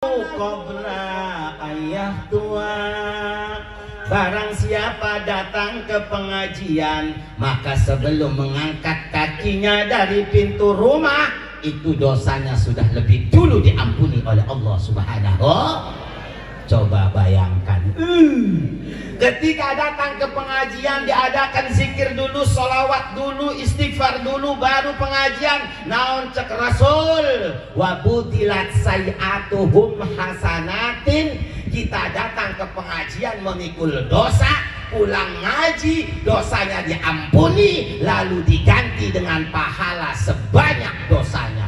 Qabla ayah tua. Barang siapa datang ke pengajian, maka sebelum mengangkat kakinya dari pintu rumah, itu dosanya sudah lebih dulu diampuni oleh Allah Subhanahu. Coba bayangkan, ketika datang ke pengajian diadakan zikir dulu, sholawat dulu, istighfar dulu, baru pengajian. Naon cek Rasul, wabutilat sayiatuhum hasanatin. Kita datang ke pengajian memikul dosa, pulang ngaji dosanya diampuni, lalu diganti dengan pahala sebanyak dosanya.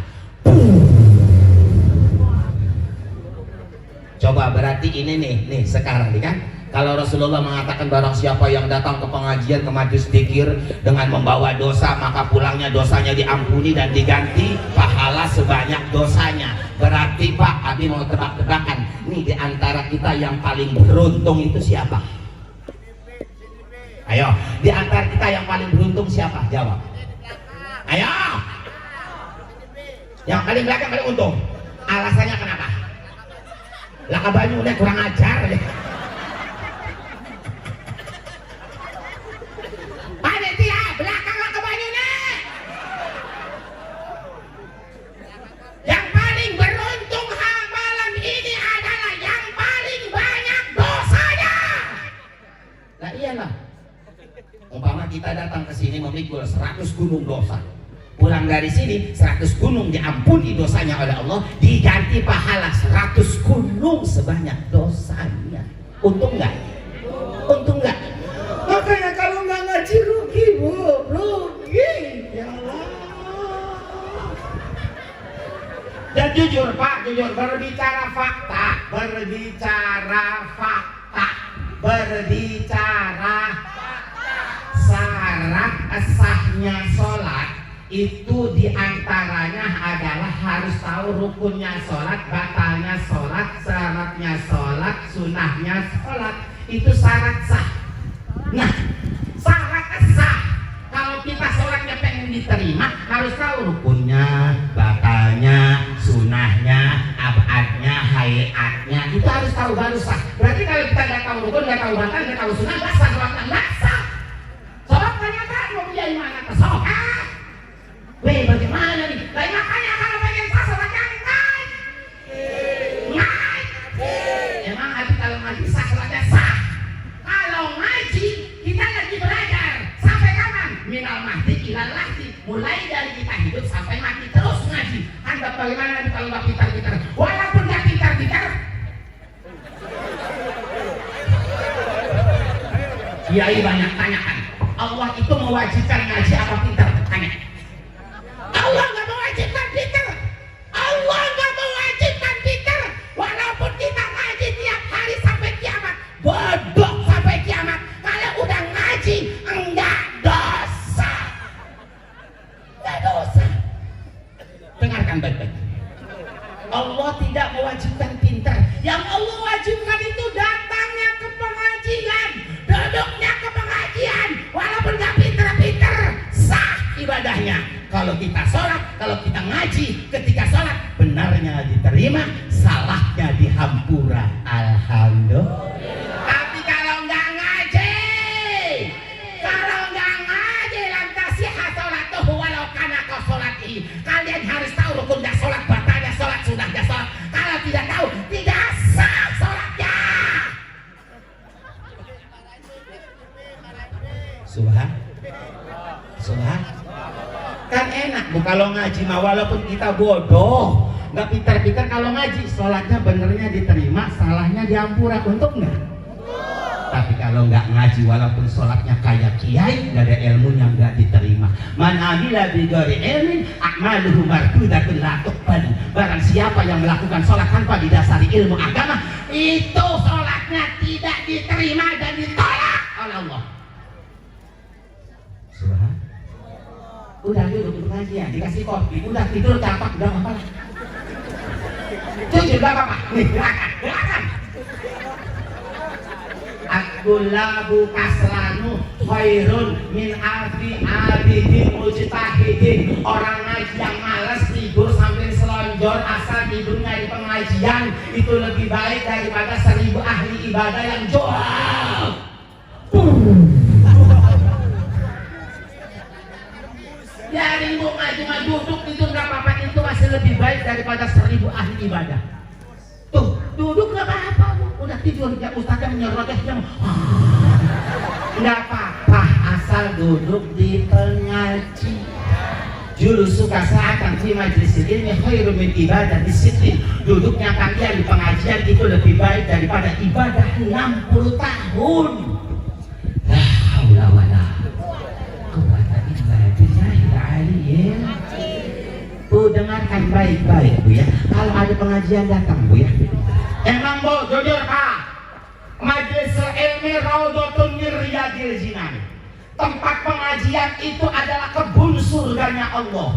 Coba berarti ini nih sekarang nih kan, kalau Rasulullah mengatakan barang siapa yang datang ke pengajian, ke majelis zikir dengan membawa dosa, maka pulangnya dosanya diampuni dan diganti pahala sebanyak dosanya. Berarti Pak, Abi mau tebak-tebakan nih, di antara kita yang paling beruntung itu siapa? Ayo, di antara kita yang paling beruntung siapa? Jawab. Ayo. Yang paling belakang paling untung. Alasannya kenapa? Laka banyu udah kurang ajar ya. Panitia belakang laka banyu nih. Yang paling beruntung malam ini adalah yang paling banyak dosanya. Nah iyalah, umpama kita datang ke sini memikul 100 gunung dosa, pulang dari sini 100 gunung diampuni dosanya oleh Allah, diganti pahala 100 gunung sebanyak dosanya. Untung nggak? Untung nggak? Makanya kalau nggak ngaji rugi, Bu, rugi. Ya Allah. Dan jujur Pak, jujur, berbicara fakta, syarat sahnya sholat itu diantaranya adalah harus tahu rukunnya sholat, batalnya sholat, syaratnya sholat, sunahnya sholat. Itu syarat sah. Nah, syarat sah, kalau kita sholatnya pengen diterima, harus tahu rukunnya, batalnya, sunahnya, abadnya, hayatnya. Itu harus tahu baru sah. Berarti kalau kita nggak tahu rukun, nggak tahu batal, nggak tahu sunah, nggak sah sholatnya, nggak sah. Sholat ternyata mau menjadi mana ke sholat? Weh, bagaimana nih? Lah makanya kalau pengen sah sholatnya ngaji. Emang hati kalau ngaji sah sholatnya sah. Kalau ngaji kita lagi belajar sampai kapan? Minal mahdi ilal lahdi. Mulai dari kita hidup sampai mati terus ngaji. Anggap bagaimana nih kalau nggak pintar-pintar? Walaupun nggak pintar-pintar, Kiai banyak tanyakan. Allah itu mewajibkan ngaji apa pintar? Tanya. Allah nggak mewajibkan pintar. Allah nggak mewajibkan pintar. Walaupun kita ngaji tiap hari sampai kiamat, bodoh sampai kiamat. Kalau udah ngaji enggak dosa. Enggak dosa. Dengarkan baik-baik. Allah tidak mewajibkan pintar. Yang Allah wajibkan itu datangnya ke pengajian, duduknya ke pengajian. Walaupun nggak pintar-pintar, sah ibadahnya. Kalau kita sholat, kalau kita ngaji, ketika sholat benarnya diterima, salahnya dihampura. Alhamdulillah. Tapi kalau nggak ngaji, lantas siha sholatuhu walau kana ka sholatihi. Kalian harus tahu rukun dah sholat, batalnya sholat, sunahnya sholat. Kalau tidak tahu, tidak sah sholatnya. Subhan. Kan enak Bu kalau ngaji mah, walaupun kita bodoh, nggak pintar-pintar, kalau ngaji sholatnya benernya diterima, salahnya diampura. Untung nggak? Tapi kalau nggak ngaji, walaupun sholatnya kayak kiai, nggak ada ilmunya, nggak diterima. Man amila bi ghairi ilmin a'maluhu mardudatun la tuqbal. Barang siapa yang melakukan sholat tanpa didasari ilmu agama, itu sholatnya tidak diterima dan ditolak oleh Allah. Subhan. Udah duduk pengajian, dikasih kopi, udah tidur campak, udah apa lah. Jujur gak apa-apa. Nih, gerakan. Akulabu kasranu khairun min alfi abidin mujtahidin. Orang ngaji yang malas tidur sambil selonjor asal tidurnya di pengajian pengajian itu lebih baik daripada 1000 ahli ibadah yang jual. Jarimu cuma duduk itu nggak apa-apa, itu masih lebih baik daripada 1000 ahli ibadah. Tuh, duduk nggak apa-apa, udah tidur ya ustaznya menyerocosnya. Nggak apa-apa, asal duduk di pengaji. Julu suka seakan di majelis ilmi khairum min ibadah disiplin. Duduknya kalian di pengajian itu lebih baik daripada ibadah 60 tahun. La haula wala quwwata illa billahil aliyyil. Bu, dengarkan baik-baik Bu ya. Kalau ada pengajian datang Bu ya. Emang Bu, jujur Pak, majelis ilmi Raudhatun min Riyadil Jinan. Tempat pengajian itu adalah kebun surganya Allah.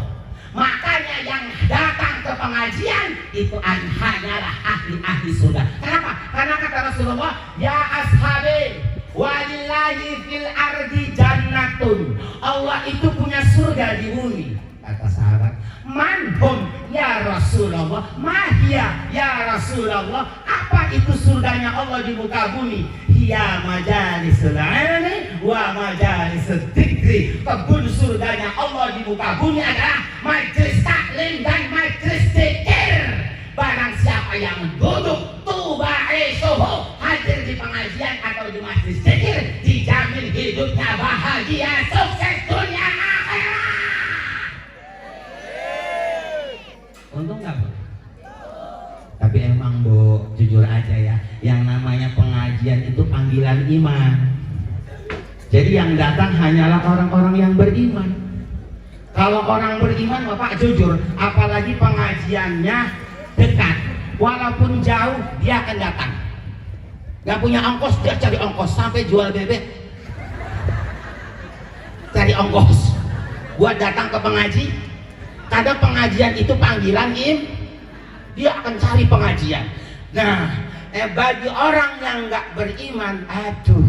Makanya yang datang ke pengajian itu hanyalah ahli-ahli surga. Kenapa? Karena kata Rasulullah, ya ashabi walillahi fil ardi jannatun. Allah itu punya surga di bumi. Kata sahabat, manhum ya Rasulullah, mahia ya Rasulullah. Apa itu surganya Allah di muka bumi? Hiya majalisul ilmi wa majalisul dzikri. Kebun surganya Allah di muka bumi adalah majelis taklim dan majelis zikir. Barang siapa yang duduk tubaisuhu, hadir di pengajian atau di majelis zikir, dijamin hidupnya bahagia, sukses dunia akhirat. Untung nggak Bu? Tapi emang Bu, jujur aja ya, yang namanya pengajian itu panggilan iman. Jadi yang datang hanyalah orang-orang yang beriman. Kalau orang beriman Bapak jujur, apalagi pengajiannya dekat, walaupun jauh dia akan datang. Gak punya ongkos, dia cari ongkos sampai jual bebek, cari ongkos buat datang ke pengaji. Kadang pengajian itu panggilan dia akan cari pengajian. Nah, bagi orang yang nggak beriman, aduh,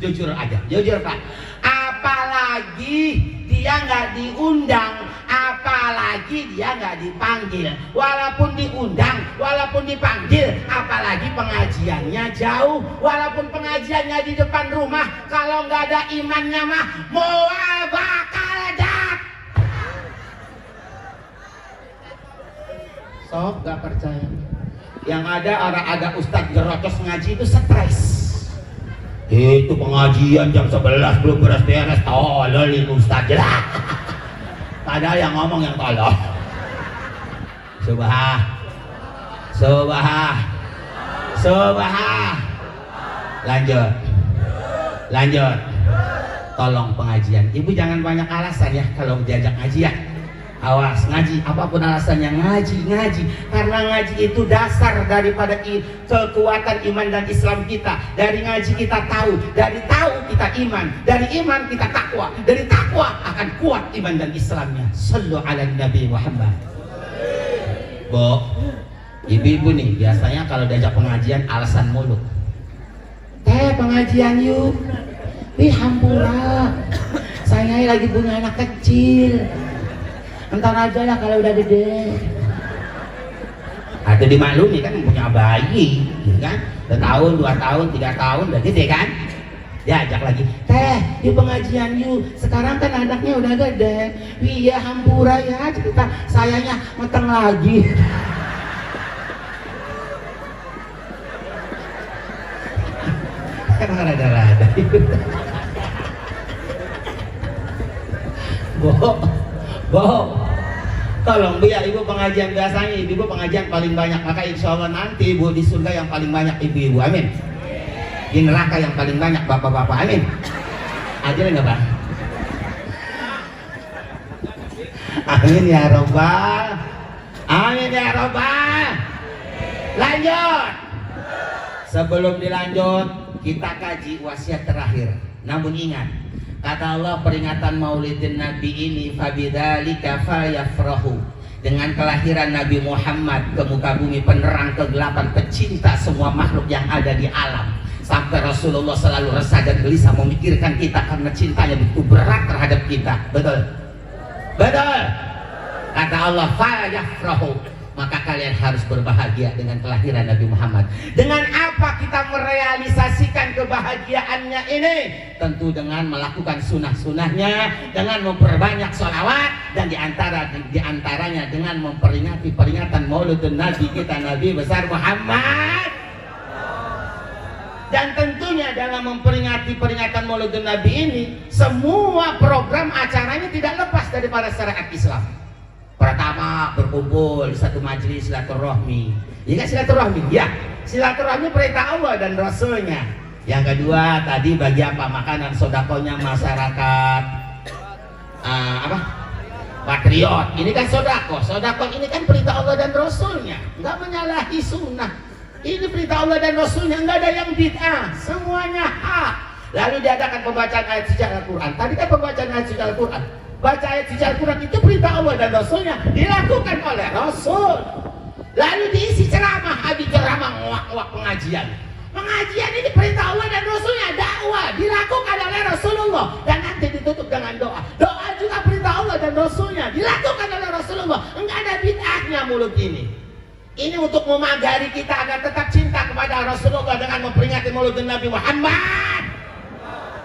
jujur aja, jujur Pak, apalagi dia nggak diundang, apalagi dia nggak dipanggil, walaupun diundang, walaupun dipanggil, apalagi pengajiannya jauh, walaupun pengajiannya di depan rumah, kalau nggak ada imannya mah moal bakal dat. Sok gak percaya. Yang ada ustadz gerocos ngaji itu stres. Itu pengajian jam 11 belum beres-beres, tololin ustadz lah. Padahal yang ngomong yang tolol. Subah. Lanjut. Tolong pengajian. Ibu jangan banyak alasan ya kalau diajak ngaji ya. Awas, ngaji, apapun alasannya ngaji. Karena ngaji itu dasar daripada kekuatan iman dan Islam kita. Dari ngaji kita tahu, dari tahu kita iman, dari iman kita takwa, dari takwa akan kuat iman dan Islamnya. Sallu ala Nabi Muhammad. Bu, ibu-ibu nih biasanya kalau diajak pengajian alasan mulu. Pengajian yuk. Hampura. Saya lagi punya anak kecil. Entar aja lah kalau udah gede. Atau dimaklumi kan punya bayi, kan? 1 tahun, 2 tahun, 3 tahun udah gede kan? Diajak lagi, di pengajian yuk. Sekarang kan anaknya udah gede. Iya hampura ya, cerita sayanya matang lagi. Kan rada-rada. Bohong. Tolong Bu ya, ibu pengajian biasanya ibu pengajian paling banyak, maka insya Allah nanti ibu di surga yang paling banyak ibu-ibu, amin. Di neraka yang paling banyak bapak-bapak, amin. Ajar nggak Pak? Amin ya robbal, amin ya robbal. Lanjut. Sebelum dilanjut kita kaji wasiat terakhir. Namun ingat, kata Allah peringatan maulidin Nabi ini fabidzalika falyafrahu. Dengan kelahiran Nabi Muhammad ke muka bumi, penerang kegelapan, pecinta semua makhluk yang ada di alam. Sampai Rasulullah selalu resah dan gelisah memikirkan kita karena cintanya begitu berat terhadap kita. Betul? Betul? Kata Allah falyafrahu. maka kalian harus berbahagia dengan kelahiran Nabi Muhammad. Dengan apa kita merealisasikan kebahagiaannya ini? Tentu dengan melakukan sunnah-sunnahnya, dengan memperbanyak sholawat, dan diantaranya dengan memperingati peringatan Maulidun Nabi kita, Nabi besar Muhammad. Dan tentunya dalam memperingati peringatan Maulidun Nabi ini, semua program acaranya tidak lepas daripada syariat Islam. Pertama, berkumpul di satu majelis silaturahmi. Ya kan silaturahmi? Ya, silaturahmi perintah Allah dan Rasulnya. Yang kedua tadi bagi apa? Makanan sodakonya masyarakat patriot. Ini kan sodako. Sodako ini kan perintah Allah dan Rasulnya. Nggak menyalahi sunnah. Ini perintah Allah dan Rasulnya, nggak ada yang bid'ah. Semuanya hak. Lalu diadakan pembacaan ayat suci Al-Quran. Tadi kan pembacaan ayat suci Al-Quran. Baca ayat suci Al-Quran itu perintah Allah dan Rasulnya, dilakukan oleh Rasul. Lalu diisi ceramah, habis ceramah ngwak-ngwak pengajian. Pengajian ini perintah Allah dan Rasulnya, dakwah dilakukan oleh Rasulullah, dan nanti ditutup dengan doa. Doa juga perintah Allah dan Rasulnya, dilakukan oleh Rasulullah. Enggak ada bid'ahnya mulut ini. Ini untuk memagari kita agar tetap cinta kepada Rasulullah dengan memperingati Maulidun Nabi Muhammad.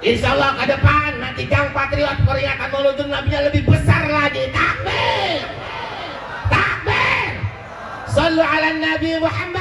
Insya Allah ke depan nanti Gang Patriot peringatan Maulidun Nabi-nya lebih besar lagi. Takbir, takbir, sallu ala Nabi Muhammad.